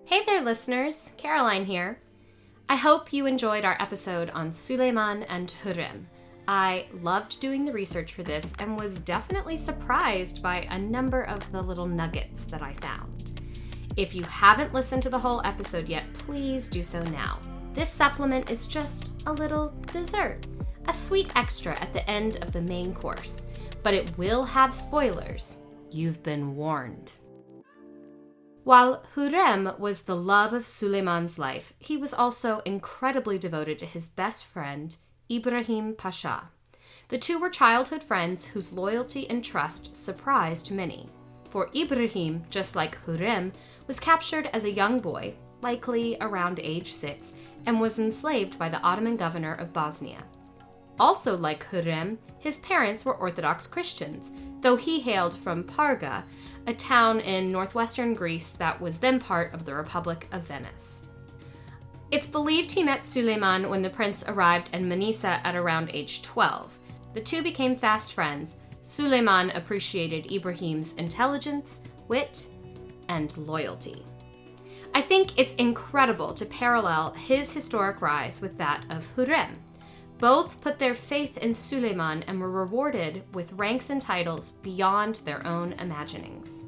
Hey there, listeners. Caroline here. I hope you enjoyed our episode on Suleiman and Hurrem. I loved doing the research for this and was definitely surprised by a number of the little nuggets that I found. If you haven't listened to the whole episode yet, please do so now. This supplement is just a little dessert, a sweet extra at the end of the main course, but it will have spoilers. You've been warned. While Hurrem was the love of Suleiman's life, he was also incredibly devoted to his best friend, Ibrahim Pasha. The two were childhood friends whose loyalty and trust surprised many. For Ibrahim, just like Hurrem, was captured as a young boy, likely around age 6, and was enslaved by the Ottoman governor of Bosnia. Also like Hurrem, his parents were Orthodox Christians, though he hailed from Parga, a town in northwestern Greece that was then part of the Republic of Venice. It's believed he met Suleiman when the prince arrived in Manisa at around age 12. The two became fast friends. Suleiman appreciated Ibrahim's intelligence, wit, and loyalty. I think it's incredible to parallel his historic rise with that of Hurrem. Both put their faith in Suleiman and were rewarded with ranks and titles beyond their own imaginings.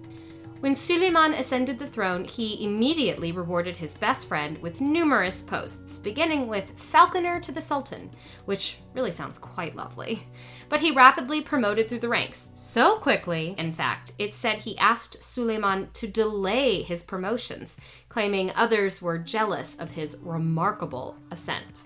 When Suleiman ascended the throne, he immediately rewarded his best friend with numerous posts, beginning with Falconer to the Sultan, which really sounds quite lovely. But he rapidly promoted through the ranks, so quickly, in fact, it's said he asked Suleiman to delay his promotions, claiming others were jealous of his remarkable ascent.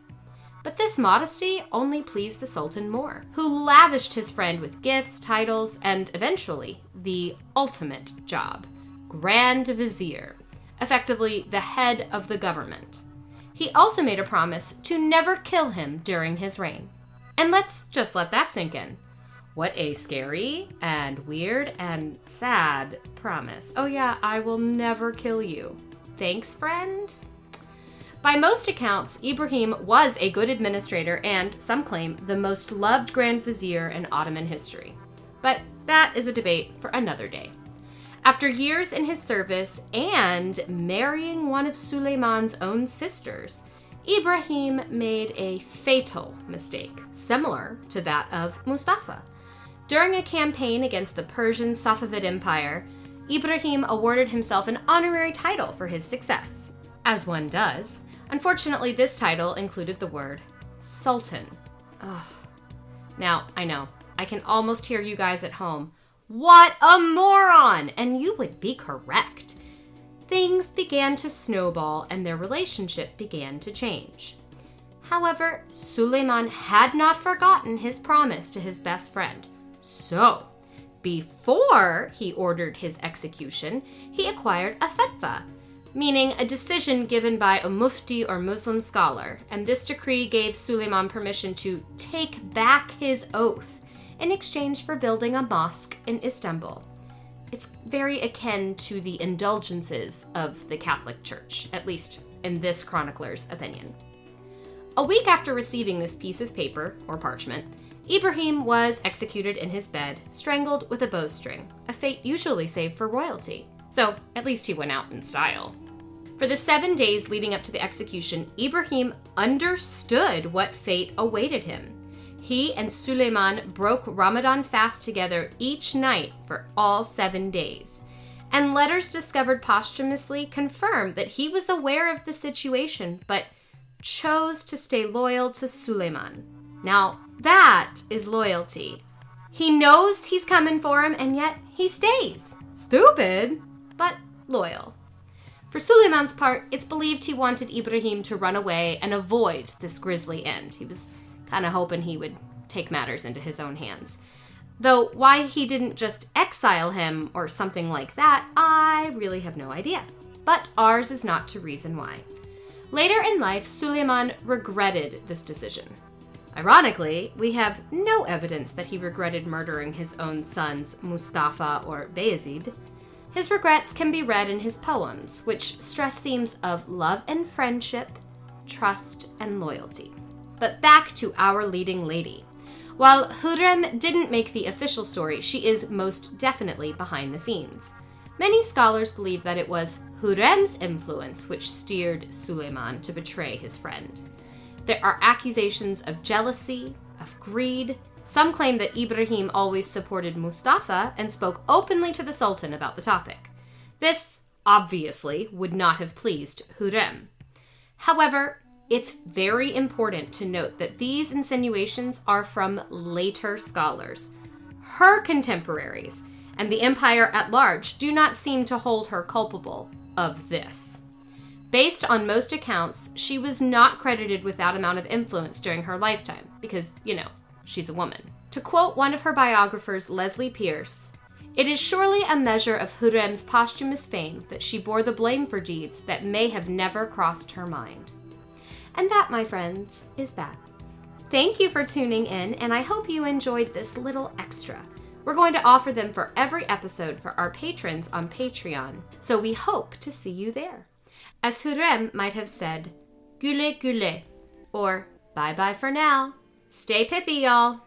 But this modesty only pleased the Sultan more, who lavished his friend with gifts, titles, and eventually the ultimate job, Grand Vizier, effectively the head of the government. He also made a promise to never kill him during his reign. And let's just let that sink in. What a scary and weird and sad promise. Oh yeah, I will never kill you. Thanks, friend? By most accounts, Ibrahim was a good administrator and, some claim, the most loved Grand Vizier in Ottoman history. But that is a debate for another day. After years in his service and marrying one of Suleiman's own sisters, Ibrahim made a fatal mistake, similar to that of Mustafa. During a campaign against the Persian Safavid Empire, Ibrahim awarded himself an honorary title for his success, as one does. Unfortunately, this title included the word Sultan. Ugh. Now, I know, I can almost hear you guys at home. What a moron! And you would be correct. Things began to snowball and their relationship began to change. However, Suleiman had not forgotten his promise to his best friend. So, before he ordered his execution, he acquired a fetwa, meaning a decision given by a mufti or Muslim scholar, and this decree gave Suleiman permission to take back his oath in exchange for building a mosque in Istanbul. It's very akin to the indulgences of the Catholic Church, at least in this chronicler's opinion. A week after receiving this piece of paper, or parchment, Ibrahim was executed in his bed, strangled with a bowstring, a fate usually saved for royalty. So, at least he went out in style. For the 7 days leading up to the execution, Ibrahim understood what fate awaited him. He and Suleiman broke Ramadan fast together each night for all 7 days. And letters discovered posthumously confirm that he was aware of the situation, but chose to stay loyal to Suleiman. Now, that is loyalty. He knows he's coming for him, and yet he stays. Stupid, but loyal. For Suleiman's part, it's believed he wanted Ibrahim to run away and avoid this grisly end. He was kind of hoping he would take matters into his own hands. Though why he didn't just exile him or something like that, I really have no idea. But ours is not to reason why. Later in life, Suleiman regretted this decision. Ironically, we have no evidence that he regretted murdering his own sons, Mustafa or Bayezid. His regrets can be read in his poems, which stress themes of love and friendship, trust and loyalty. But back to our leading lady. While Hurrem didn't make the official story, she is most definitely behind the scenes. Many scholars believe that it was Hurrem's influence which steered Suleiman to betray his friend. There are accusations of jealousy, of greed. Some claim that Ibrahim always supported Mustafa and spoke openly to the Sultan about the topic. This, obviously, would not have pleased Hurrem. However, it's very important to note that these insinuations are from later scholars. Her contemporaries and the empire at large do not seem to hold her culpable of this. Based on most accounts, she was not credited with that amount of influence during her lifetime because, she's a woman. To quote one of her biographers, Leslie Pierce, "It is surely a measure of Hurrem's posthumous fame that she bore the blame for deeds that may have never crossed her mind." And that, my friends, is that. Thank you for tuning in, and I hope you enjoyed this little extra. We're going to offer them for every episode for our patrons on Patreon, so we hope to see you there. As Hurrem might have said, "Güle güle," or "bye-bye for now." Stay pithy, y'all!